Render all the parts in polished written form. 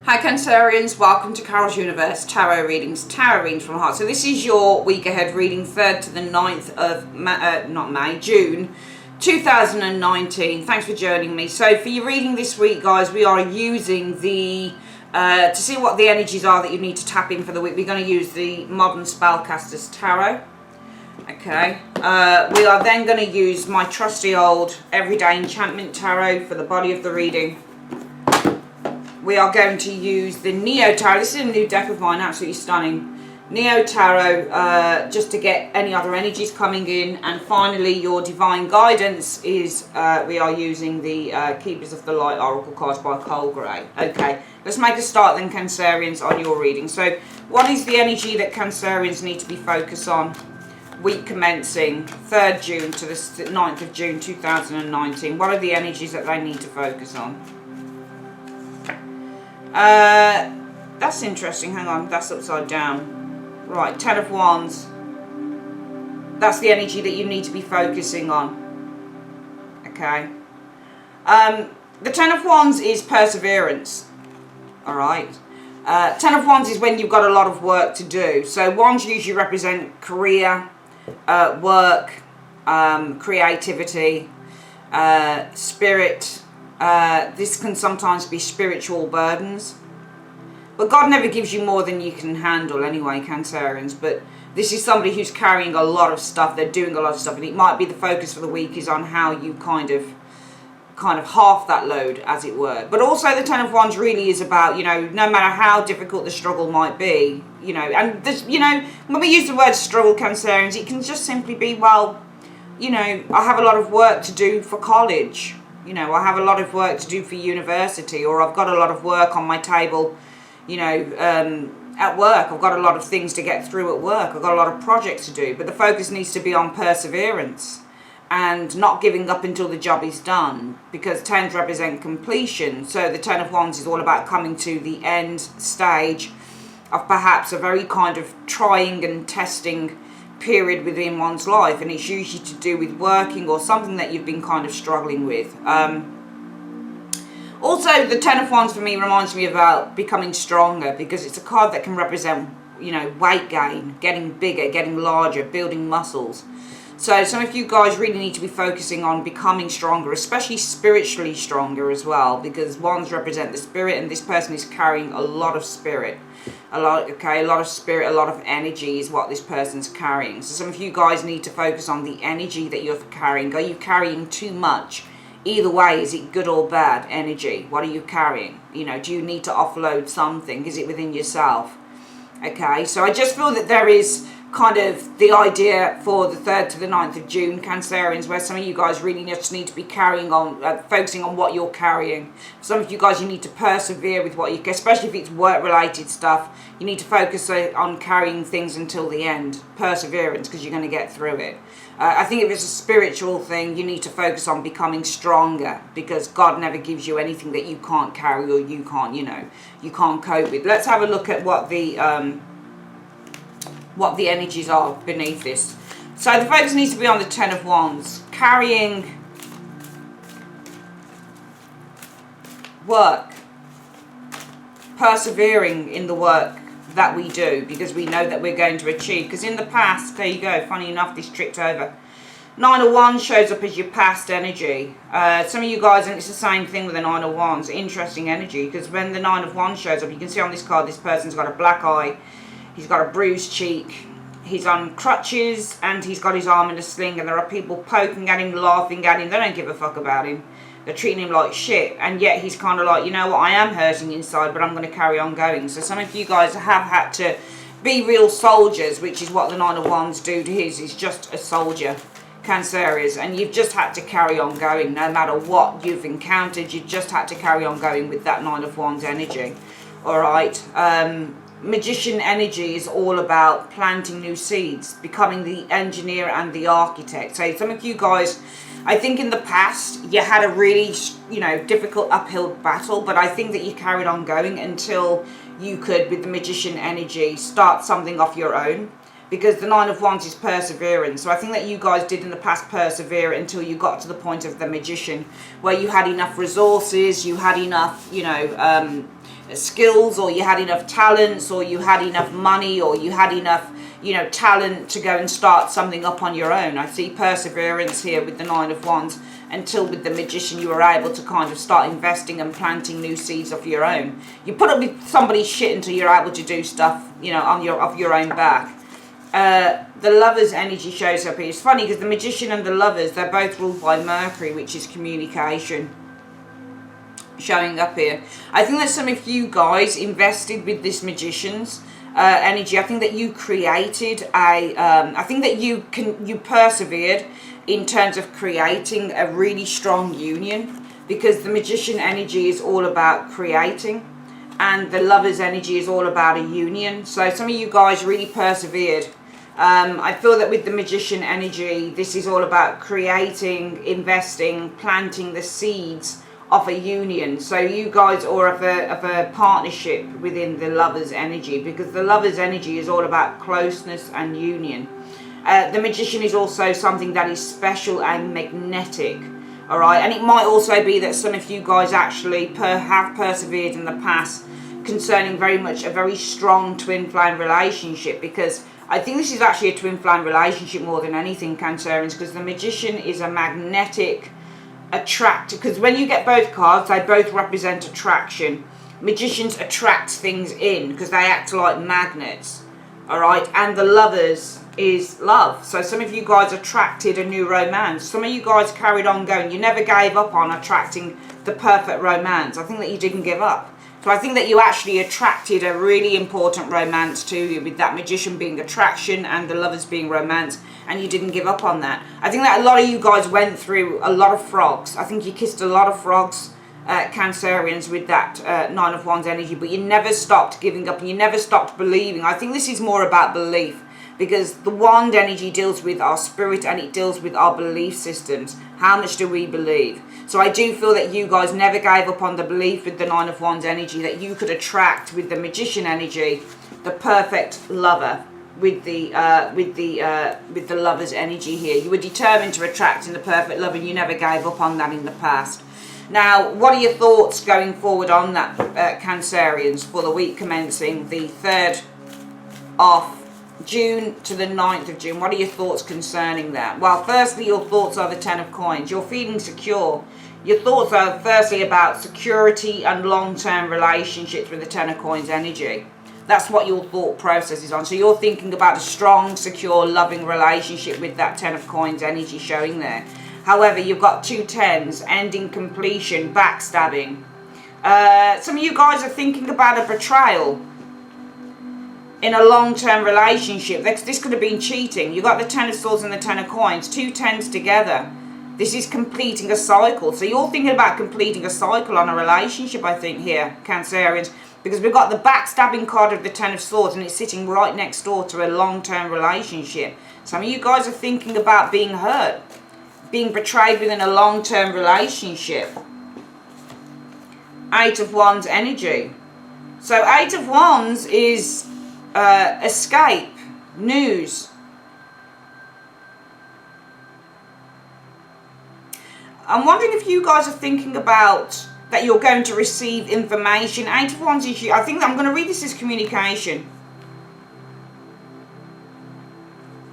Hi Cancerians, welcome to Carol's Universe Tarot Readings, Tarot Readings from the Heart. So this is your week ahead reading, 3rd to the 9th of June 2019. Thanks for joining me. So for your reading this week, guys, we are using the, to see what the energies are that you need to tap in for the week, we're going to use the Modern Spellcasters Tarot. Okay, we are then going to use my trusty old Everyday Enchantment Tarot for the body of the reading. We are going to use the Neo Tarot. This is a new deck of mine, absolutely stunning. Neo Tarot, just to get any other energies coming in. And finally, your Divine Guidance is, we are using the Keepers of the Light Oracle cards by Cole Gray. Okay, let's make a start then, Cancerians, on your reading. So, what is the energy that Cancerians need to be focused on? Week commencing 3rd June to the 9th of June 2019. What are the energies that they need to focus on? That's interesting. Hang on, that's upside down. Right, 10 of Wands. That's the energy that you need to be focusing on. Okay. The 10 of Wands is perseverance. Alright. 10 of Wands is when you've got a lot of work to do. So Wands usually represent career, work, creativity, spirit. This can sometimes be spiritual burdens. But God never gives you more than you can handle anyway, Cancerians. But this is somebody who's carrying a lot of stuff. They're doing a lot of stuff. And it might be the focus for the week is on how you kind of half that load, as it were. But also the 10 of Wands really is about, you know, no matter how difficult the struggle might be, you know, and this, you know, when we use the word struggle, Cancerians, it can just simply be, well, you know, I have a lot of work to do for college. You know, I have a lot of work to do for university, or I've got a lot of work on my table, you know, at work. I've got a lot of things to get through at work. I've got a lot of projects to do. But the focus needs to be on perseverance and not giving up until the job is done, because 10s represent completion. So the 10 of Wands is all about coming to the end stage of perhaps a very kind of trying and testing period within one's life, and it's usually to do with working or something that you've been kind of struggling with. Also, the 10 of Wands for me reminds me about becoming stronger, because it's a card that can represent, you know, weight gain, getting bigger, getting larger, building muscles. So some of you guys really need to be focusing on becoming stronger, especially spiritually stronger as well, because Wands represent the spirit, and this person is carrying a lot of spirit. A lot of spirit, a lot of energy is what this person's carrying. So some of you guys need to focus on the energy that you're carrying. Are you carrying too much? Either way, is it good or bad energy? What are you carrying? You know, do you need to offload something? Is it within yourself? Okay, so I just feel that there is kind of the idea for the 3rd to the 9th of June, Cancerians, where some of you guys really just need to be carrying on, focusing on what you're carrying. Some of you guys, you need to persevere with what you, especially if it's work-related stuff, you need to focus on carrying things until the end. Perseverance, because you're going to get through it. I think if it's a spiritual thing, you need to focus on becoming stronger, because God never gives you anything that you can't carry or you can't, you know, you can't cope with. Let's have a look at what the energies are beneath this. So the focus needs to be on the 10 of Wands, carrying work, persevering in the work that we do, because we know that we're going to achieve. Because in the past, there you go, funny enough, this tripped over. 9 of Wands shows up as your past energy. Some of you guys, and it's the same thing with the 9 of Wands, interesting energy, because when the 9 of Wands shows up, you can see on this card, this person's got a black eye, he's got a bruised cheek, he's on crutches, and he's got his arm in a sling, and there are people poking at him, laughing at him. They don't give a fuck about him. They're treating him like shit, and yet he's kind of like, you know what, I am hurting inside, but I'm going to carry on going. So some of you guys have had to be real soldiers, which is what the 9 of Wands do to his. He's just a soldier, Cancerians, and you've just had to carry on going. No matter what you've encountered, you've just had to carry on going with that 9 of Wands energy. Alright, Magician energy is all about planting new seeds, becoming the engineer and the architect. So some of you guys, I think in the past you had a really, you know, difficult uphill battle, but I think that you carried on going until you could, with the Magician energy, start something off your own. because the Nine of Wands is perseverance. So I think that you guys did in the past persevere until you got to the point of the Magician, where you had enough resources, you had enough, you know, skills, or you had enough talents, or you had enough money, or you had enough, you know, talent to go and start something up on your own. I see perseverance here with the Nine of Wands, until with the Magician you were able to kind of start investing and planting new seeds of your own. You put up with somebody's shit until you're able to do stuff, you know, on your, of your own back. The Lovers energy shows up here. It's funny because the Magician and the Lovers, they're both ruled by Mercury, which is communication, showing up here. I think that some of you guys invested with this Magician's energy. I think that you created a I think that you persevered in terms of creating a really strong union, because the Magician energy is all about creating and the Lovers energy is all about a union. So some of you guys really persevered. I feel that with the Magician energy, this is all about creating, investing, planting the seeds of a union. So you guys are of a partnership within the Lovers energy, because the Lovers energy is all about closeness and union. The Magician is also something that is special and magnetic, all right? And it might also be that some of you guys actually have persevered in the past concerning very much a very strong twin flame relationship, because I think this is actually a twin flame relationship more than anything, Cancerians, because the Magician is a magnetic attract, because when you get both cards, they both represent attraction. Magicians attract things in because they act like magnets, all right? And the Lovers is love. So some of you guys attracted a new romance. Some of you guys carried on going. You never gave up on attracting the perfect romance. I think that you didn't give up. So I think that you actually attracted a really important romance to you, with that Magician being attraction and the Lovers being romance, and you didn't give up on that. I think that a lot of you guys went through a lot of frogs. I think you kissed a lot of frogs, Cancerians, with that Nine of Wands energy, but you never stopped giving up and you never stopped believing. I think this is more about belief, because the Wand energy deals with our spirit and it deals with our belief systems. How much do we believe? So I do feel that you guys never gave up on the belief with the Nine of Wands energy that you could attract with the Magician energy the perfect lover with the Lovers energy here. You were determined to attract in the perfect love, and you never gave up on that in the past. Now, what are your thoughts going forward on that, Cancerians, for the week commencing the 3rd of June to the 9th of June? What are your thoughts concerning that? Well, firstly, your thoughts are the Ten of Coins. You're feeling secure. Your thoughts are firstly about security and long-term relationships with the Ten of Coins energy. That's what your thought process is on. So you're thinking about a strong, secure, loving relationship with that Ten of Coins energy showing there. However, you've got two tens, ending, completion, backstabbing. Some of you guys are thinking about a betrayal in a long-term relationship. This could have been cheating. You've got the Ten of Swords and the Ten of Coins, two tens together. This is completing a cycle. So you're thinking about completing a cycle on a relationship, I think, here, Cancerians, because we've got the backstabbing card of the Ten of Swords, and it's sitting right next door to a long-term relationship. Some of you guys are thinking about being hurt, being betrayed within a long-term relationship. Eight of Wands energy. So Eight of Wands is escape, news. I'm wondering if you guys are thinking about that you're going to receive information. Eight of Wands is, I think I'm going to read this as communication.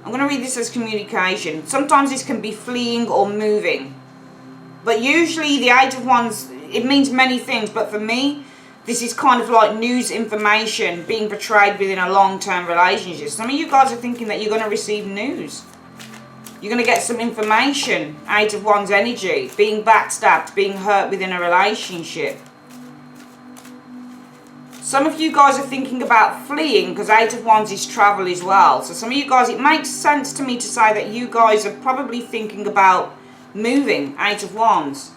I'm going to read this as communication. Sometimes this can be fleeing or moving. But usually the Eight of Wands, it means many things. But for me, this is kind of like news, information, being betrayed within a long-term relationship. Some of you guys are thinking that you're going to receive news. You're going to get some information. Eight of Wands energy. Being backstabbed, being hurt within a relationship. Some of you guys are thinking about fleeing, because Eight of Wands is travel as well. So some of you guys, it makes sense to me to say that you guys are probably thinking about moving. Eight of Wands.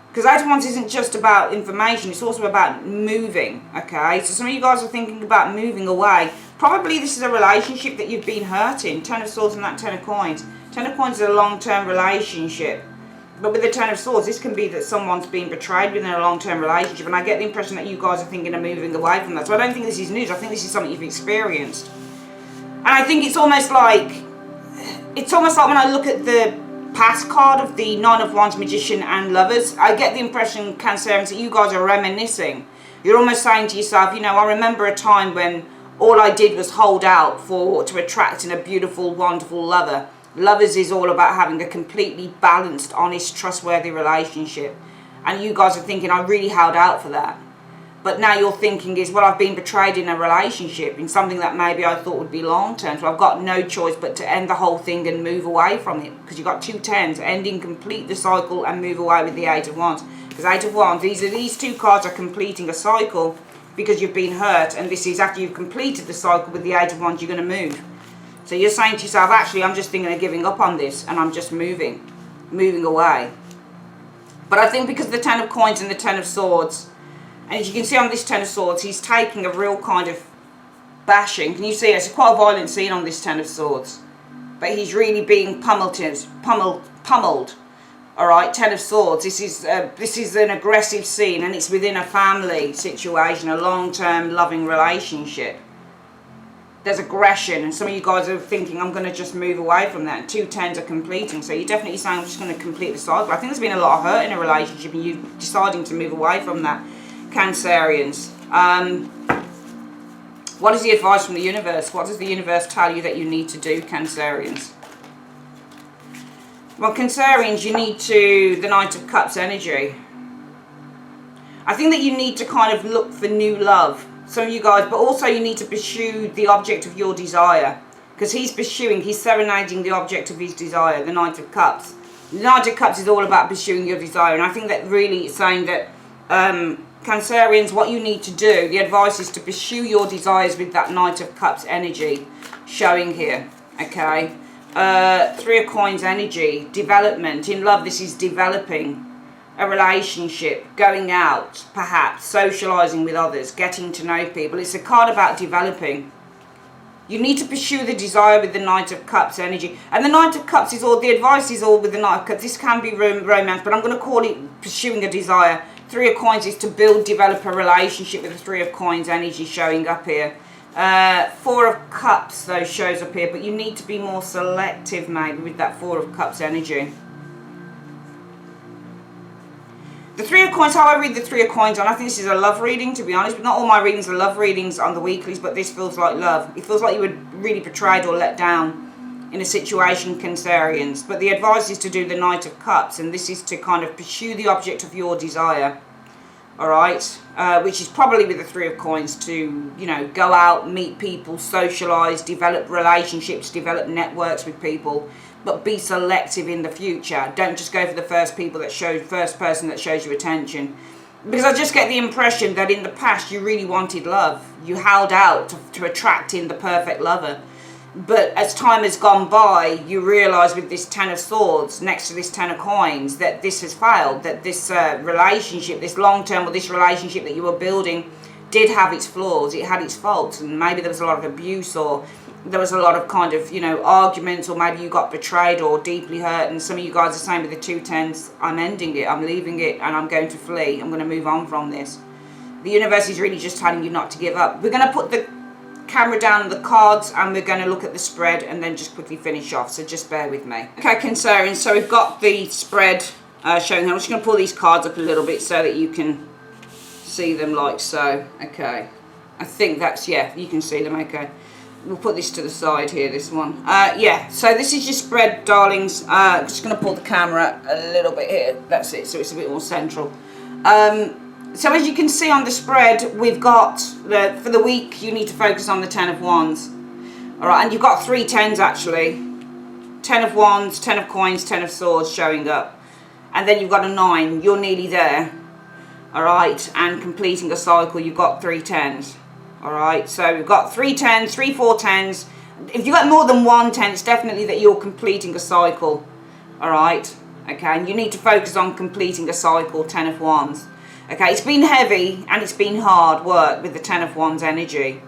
Because Eight of Wands isn't just about information, it's also about moving, okay? So some of you guys are thinking about moving away. Probably this is a relationship that you've been hurt in. Ten of Swords and that Ten of Coins. Ten of Coins is a long-term relationship. But with the Ten of Swords, this can be that someone's been betrayed within a long-term relationship. And I get the impression that you guys are thinking of moving away from that. So I don't think this is news. I think this is something you've experienced. And I think it's almost like when I look at the past card of the Nine of Wands, Magician and Lovers, I get the impression, Cancerians, that you guys are reminiscing. You're almost saying to yourself, you know, I remember a time when all I did was hold out to attract in a beautiful, wonderful lover. Lovers is all about having a completely balanced, honest, trustworthy relationship. And you guys are thinking, I really held out for that. But now you're thinking is, well, I've been betrayed in a relationship, in something that maybe I thought would be long term. So I've got no choice but to end the whole thing and move away from it. Because you've got 2 tens, ending, complete the cycle and move away with the 8 of Wands. Because 8 of Wands, these 2 cards are completing a cycle because you've been hurt. And this is after you've completed the cycle with the 8 of Wands, you're going to move. So you're saying to yourself, actually, I'm just thinking of giving up on this and I'm just moving away. But I think because the 10 of Coins and the 10 of Swords, and as you can see on this 10 of Swords, he's taking a real kind of bashing. Can you see? It's quite a violent scene on this 10 of Swords. But he's really being pummeled. Alright, 10 of Swords. This is an aggressive scene, and it's within a family situation, a long-term loving relationship. There's aggression, and some of you guys are thinking, I'm going to just move away from that. 2 tens are completing, so you're definitely saying, I'm just going to complete the cycle. I think there's been a lot of hurt in a relationship, and you deciding to move away from that. Cancerians, what is the advice from the universe? What does the universe tell you that you need to do, Cancerians? Well, Cancerians, you need the Knight of Cups energy. I think that you need to kind of look for new love, some of you guys, but also you need to pursue the object of your desire, because he's serenading the object of his desire, the Knight of Cups. The Knight of Cups is all about pursuing your desire, and I think that really is saying that Cancerians, what you need to do, the advice is to pursue your desires with that Knight of Cups energy showing here, okay? 3 of Coins energy, development. In love, this is developing a relationship, going out, perhaps, socialising with others, getting to know people. It's a card about developing. You need to pursue the desire with the Knight of Cups energy. And the Knight of Cups is all, the advice is all with the Knight of Cups. This can be romance, but I'm going to call it pursuing a desire. 3 of Coins is to develop a relationship with the 3 of Coins energy showing up here. 4 of Cups, though, shows up here, but you need to be more selective, maybe, with that 4 of Cups energy. The 3 of Coins, how I read the 3 of Coins, and I think this is a love reading, to be honest, but not all my readings are love readings on the weeklies, but this feels like love. It feels like you were really betrayed or let down in a situation, Cancerians. But the advice is to do the Knight of Cups, and this is to kind of pursue the object of your desire, alright? Which is probably with the 3 of Coins to, you know, go out, meet people, socialise, develop relationships, develop networks with people. But be selective in the future. Don't just go for the first person that shows you attention. Because I just get the impression that in the past you really wanted love. You held out to attract in the perfect lover. But as time has gone by, you realise with this 10 of Swords next to this 10 of Coins that this has failed. That this relationship, this long-term or this relationship that you were building did have its flaws. It had its faults. And maybe there was a lot of abuse, or there was a lot of kind of, you know, arguments, or maybe you got betrayed or deeply hurt. And some of you guys are saying with the 2 tens, I'm ending it, I'm leaving it, and I'm going to flee. I'm going to move on from this. The universe is really just telling you not to give up. We're going to put the camera down on the cards, and we're going to look at the spread and then just quickly finish off. So just bear with me. Okay, Cancerians, so we've got the spread showing here. I'm just going to pull these cards up a little bit so that you can see them like so. Okay. I think that's, yeah, you can see them, okay. We'll put this to the side here, this one. Yeah, so this is your spread, darlings. I'm just going to pull the camera a little bit here. That's it, so it's a bit more central. So as you can see on the spread, we've got, for the week, you need to focus on the 10 of Wands. Alright, and you've got 3 tens actually. 10 of Wands, 10 of Coins, 10 of Swords showing up. And then you've got a 9. You're nearly there. Alright, and completing a cycle, you've got 3 tens. Alright, so we've got 3 tens, 3, 4 tens. If you've got more than 1 10, it's definitely that you're completing a cycle. Alright, okay, and you need to focus on completing a cycle, 10 of Wands. Okay, it's been heavy and it's been hard work with the 10 of Wands energy.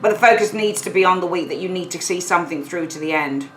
But the focus needs to be on the week, that you need to see something through to the end.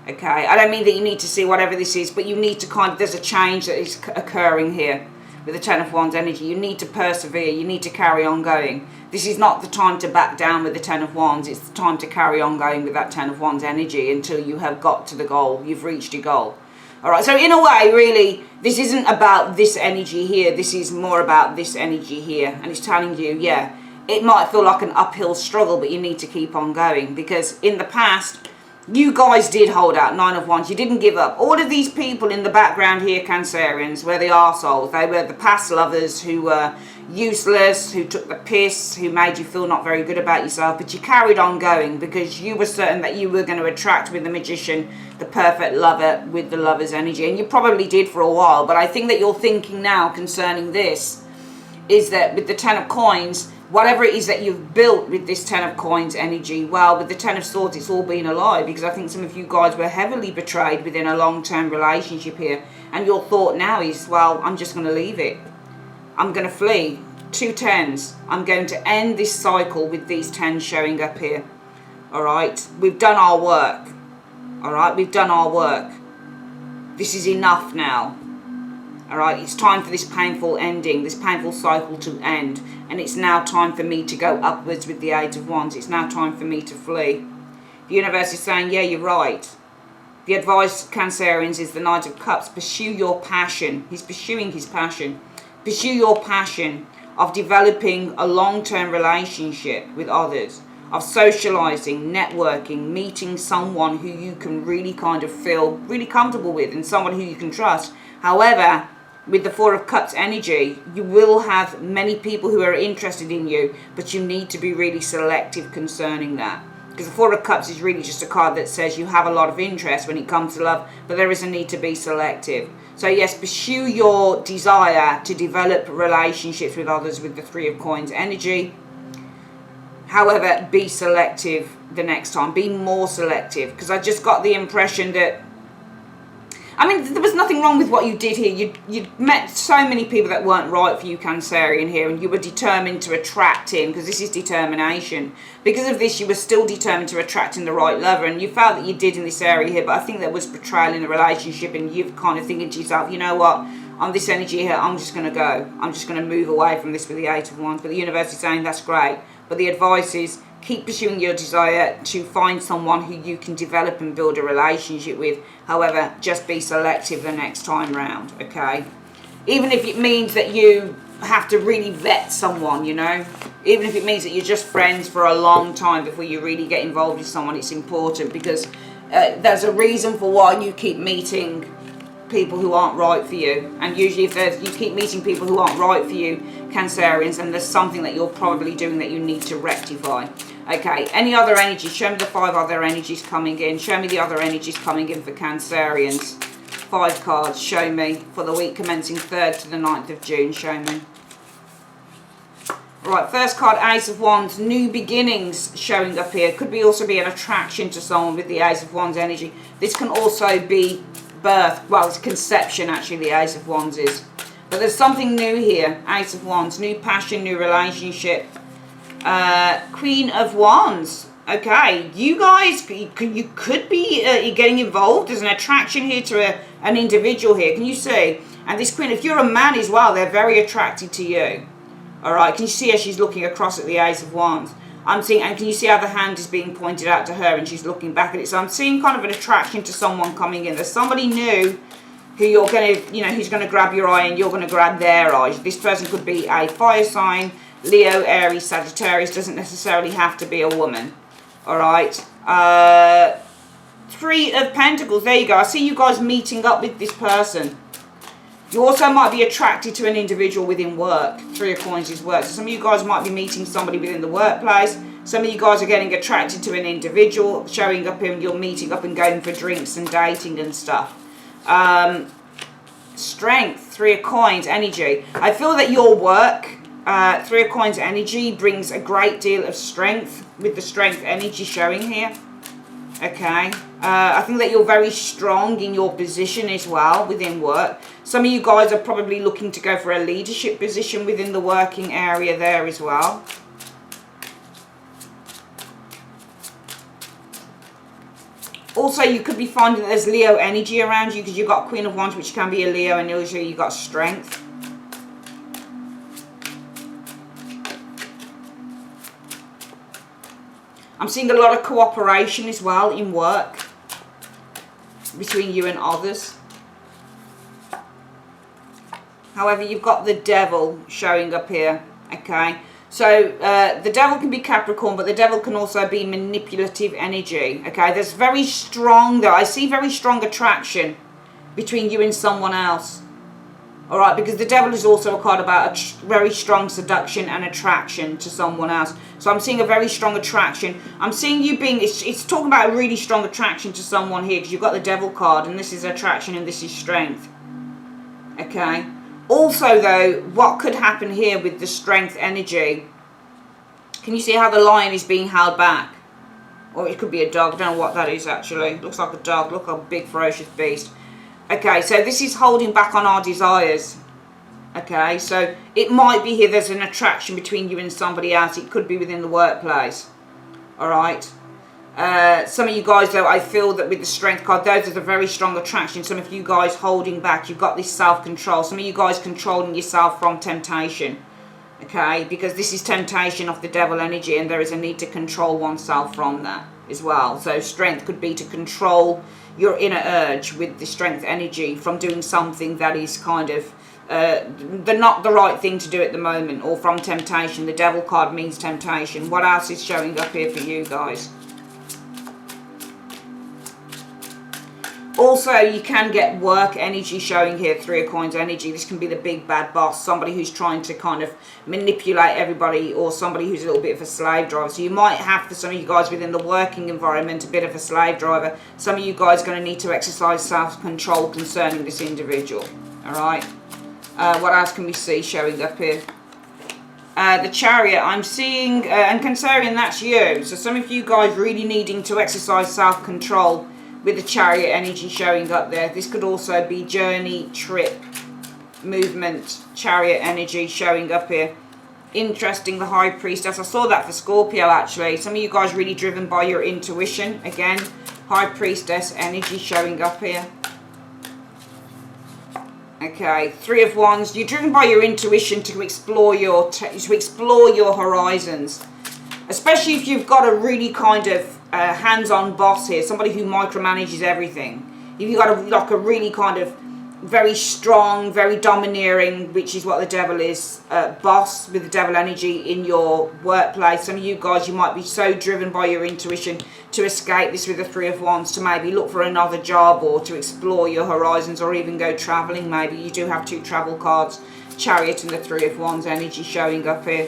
Okay, I don't mean that you need to see whatever this is, but you need to there's a change that is occurring here. with the Ten of Wands energy. You need to persevere. You need to carry on going. This is not the time to back down with the Ten of Wands. It's the time to carry on going with that Ten of Wands energy until you have got to the goal. You've reached your goal. All right, so in a way, really, this isn't about this energy here. This is more about this energy here. And it's telling you, yeah, it might feel like an uphill struggle, but you need to keep on going. Because in the past, you guys did hold out. Nine of Wands. You didn't give up. All of these people in the background here, Cancerians, were the arseholes. They were the past lovers who were useless, who took the piss, who made you feel not very good about yourself. But you carried on going because you were certain that you were going to attract with the Magician the perfect lover with the Lover's energy. And you probably did for a while. But I think that you're thinking now concerning this is that with the Ten of Coins, whatever it is that you've built with this Ten of Coins energy, well, with the Ten of Swords, it's all been a lie, because I think some of you guys were heavily betrayed within a long-term relationship here. And your thought now is, well, I'm just going to leave it. I'm going to flee. 2 tens. I'm going to end this cycle with these 10s showing up here. All right? We've done our work. All right? We've done our work. This is enough now. All right? It's time for this painful ending, this painful cycle to end. And it's now time for me to go upwards with the Eight of Wands. It's now time for me to flee. The universe is saying, yeah, you're right. The advice, Cancerians, is the Knight of Cups. Pursue your passion. He's pursuing his passion. Pursue your passion of developing a long-term relationship with others, of socializing, networking, meeting someone who you can really kind of feel really comfortable with and someone who you can trust. However, with the Four of Cups energy, you will have many people who are interested in you, but you need to be really selective concerning that. Because the Four of Cups is really just a card that says you have a lot of interest when it comes to love, but there is a need to be selective. So yes, pursue your desire to develop relationships with others with the Three of Coins energy. However, be selective the next time. Be more selective. Because I just got the impression that, I mean, there was nothing wrong with what you did here. You met so many people that weren't right for you, Cancerian, here, and you were determined to attract him, because this is determination. Because of this, you were still determined to attract in the right lover, and you felt that you did in this area here, but I think there was betrayal in the relationship, and you've kind of thinking to yourself, you know what, on this energy here, I'm just going to go. I'm just going to move away from this with the Eight of Wands. But the universe is saying, that's great. But the advice is, keep pursuing your desire to find someone who you can develop and build a relationship with. However, just be selective the next time round, okay? Even if it means that you have to really vet someone, you know? Even if it means that you're just friends for a long time before you really get involved with someone, it's important, because there's a reason for why you keep meeting people who aren't right for you. And usually if you keep meeting people who aren't right for you, Cancerians, and there's something that you're probably doing that you need to rectify. Okay, any other energies? Show me the 5 other energies coming in. Show me the other energies coming in for Cancerians. 5 cards, show me, for the week commencing 3rd to the 9th of June. Show me. Right, first card, Ace of Wands, new beginnings showing up here. Could be also be an attraction to someone with the Ace of Wands energy. This can also be birth. Well, it's conception, actually, the Ace of Wands is. But there's something new here. Ace of Wands, new passion, new relationship. Queen of Wands. Okay, you guys, you could be getting involved. There's an attraction here to an individual here. Can you see? And this queen, if you're a man as well, they're very attracted to you. All right, can you see how she's looking across at the Ace of Wands? I'm seeing, and can you see how the hand is being pointed out to her and she's looking back at it? So I'm seeing kind of an attraction to someone coming in. There's somebody new who you're going to, you know, who's going to grab your eye and you're going to grab their eyes. This person could be a fire sign, Leo, Aries, Sagittarius. Doesn't necessarily have to be a woman. All right. 3 of Pentacles. There you go. I see you guys meeting up with this person. You also might be attracted to an individual within work. 3 of Coins is work. So some of you guys might be meeting somebody within the workplace. Some of you guys are getting attracted to an individual, showing up and you're meeting up and going for drinks and dating and stuff. Strength, 3 of Coins, energy. I feel that your work, 3 of Coins energy, brings a great deal of strength with the strength energy showing here. Okay. I think that you're very strong in your position as well within work. Some of you guys are probably looking to go for a leadership position within the working area there as well. Also, you could be finding that there's Leo energy around you because you've got Queen of Wands, which can be a Leo, and also you've got strength. I'm seeing a lot of cooperation as well in work between you and others. However, you've got the devil showing up here, okay? So the devil can be Capricorn, but the devil can also be manipulative energy, okay? There's very strong, though, I see very strong attraction between you and someone else. All right, because the devil is also a card about a very strong seduction and attraction to someone else. So I'm seeing a very strong attraction. I'm seeing you being, it's talking about a really strong attraction to someone here, because you've got the devil card, and this is attraction and this is strength. Okay. Also, though, what could happen here with the strength energy? Can you see how the lion is being held back? Or it could be a dog. I don't know what that is, actually. Looks like a dog. Look, a big, ferocious beast. Okay, so this is holding back on our desires. Okay, so it might be here there's an attraction between you and somebody else. It could be within the workplace. All right. Some of you guys, though, I feel that with the strength card, those are a very strong attraction. Some of you guys holding back. You've got this self-control. Some of you guys controlling yourself from temptation. Okay, because this is temptation of the devil energy, and there is a need to control oneself from that as well. So strength could be to control your inner urge with the strength energy from doing something that is kind of not the right thing to do at the moment, or from temptation. The devil card means temptation. What else is showing up here for you guys? Also, you can get work energy showing here, Three of Coins energy. This can be the big bad boss, somebody who's trying to kind of manipulate everybody, or somebody who's a little bit of a slave driver. So you might have, for some of you guys within the working environment, a bit of a slave driver. Some of you guys are going to need to exercise self-control concerning this individual. All right. What else can we see showing up here? The Chariot, I'm seeing, and Cancerian, that's you. So some of you guys really needing to exercise self-control with the Chariot energy showing up there. This could also be journey, trip, movement, Chariot energy showing up here. Interesting, the High Priestess. I saw that for Scorpio, actually. Some of you guys really driven by your intuition. Again, High Priestess energy showing up here. Okay, Three of Wands. You're driven by your intuition to explore your horizons. Especially if you've got a really kind of hands-on boss here, somebody who micromanages everything. If you've got a really kind of very strong, very domineering, which is what the devil is, boss with the devil energy in your workplace. Some of you guys, you might be so driven by your intuition to escape this with the Three of Wands, to maybe look for another job, or to explore your horizons, or even go traveling. Maybe you do have two travel cards, Chariot and the Three of Wands energy showing up here.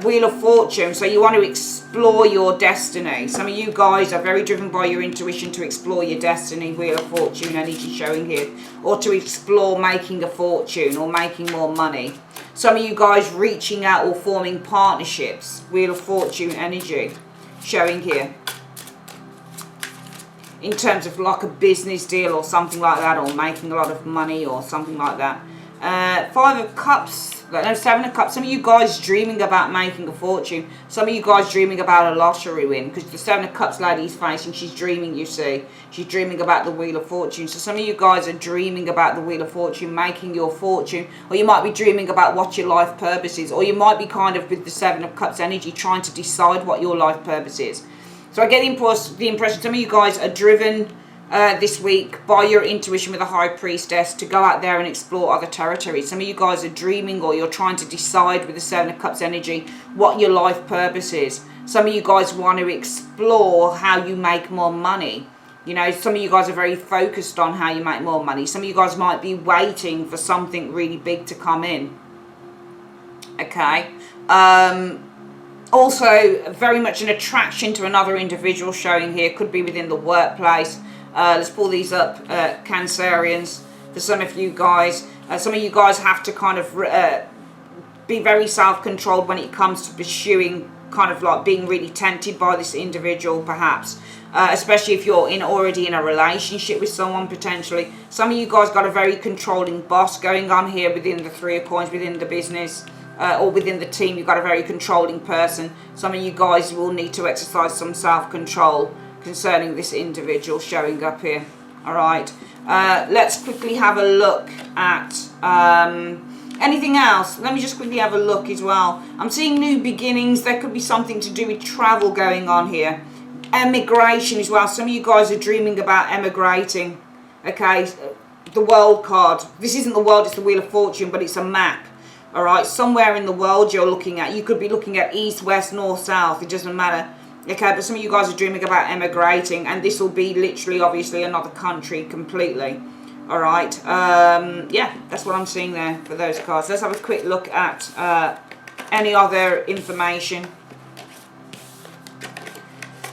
Wheel of Fortune, so you want to explore your destiny. Some of you guys are very driven by your intuition to explore your destiny. Wheel of Fortune energy showing here. Or to explore making a fortune or making more money. Some of you guys reaching out or forming partnerships. Wheel of Fortune energy showing here. In terms of like a business deal or something like that, or making a lot of money or something like that. Five of Cups. No, Seven of Cups. Some of you guys dreaming about making a fortune. Some of you guys dreaming about a lottery win. Because the Seven of Cups lady is facing, she's dreaming, you see. She's dreaming about the Wheel of Fortune. So some of you guys are dreaming about the Wheel of Fortune, making your fortune. Or you might be dreaming about what your life purpose is. Or you might be kind of, with the Seven of Cups energy, trying to decide what your life purpose is. So I get the impression some of you guys are driven this week by your intuition with a High Priestess to go out there and explore other territories. Some of you guys are dreaming, or you're trying to decide with the Seven of Cups energy what your life purpose is. Some of you guys want to explore how you make more money. You know, some of you guys are very focused on how you make more money. Some of you guys might be waiting for something really big to come in. Okay. Also, very much an attraction to another individual showing here. Could be within the workplace. Let's pull these up, Cancerians. For some of you guys, have to kind of be very self-controlled when it comes to pursuing, kind of like being really tempted by this individual, perhaps. Especially if you're already in a relationship with someone, potentially. Some of you guys got a very controlling boss going on here within the Three of Coins, within the business. Or within the team, you've got a very controlling person. Some of you guys will need to exercise some self-control concerning this individual showing up here. All right. Let's quickly have a look at Anything else? Let me just quickly have a look as well. I'm seeing new beginnings. There could be something to do with travel going on here. Emigration as well. Some of you guys are dreaming about emigrating. Okay, the world card. This isn't the world, it's the Wheel of Fortune, but it's a map. All right, somewhere in the world you're looking at. You could be looking at east, west, north, south. It doesn't matter. Okay, but some of you guys are dreaming about emigrating, and this will be literally, obviously, another country completely. All right. Yeah, that's what I'm seeing there for those cards. Let's have a quick look at any other information.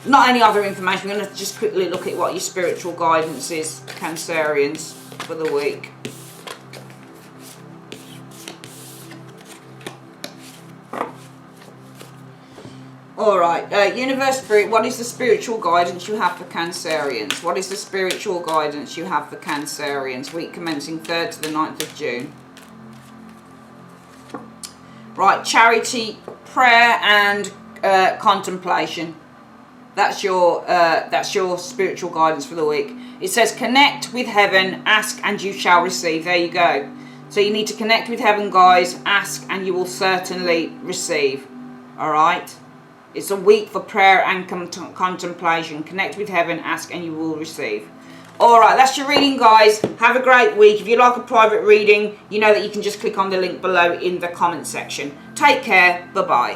Not any other information. We're going to just quickly look at what your spiritual guidance is, Cancerians, for the week. Alright, Universe Spirit, what is the spiritual guidance you have for Cancerians? What is the spiritual guidance you have for Cancerians? Week commencing 3rd to the 9th of June. Right, charity, prayer and contemplation. That's your spiritual guidance for the week. It says connect with heaven, ask and you shall receive. There you go. So you need to connect with heaven, guys. Ask and you will certainly receive. Alright. It's a week for prayer and contemplation. Connect with heaven, ask and you will receive. Alright, that's your reading, guys. Have a great week. If you like a private reading, you know that you can just click on the link below in the comment section. Take care. Bye-bye.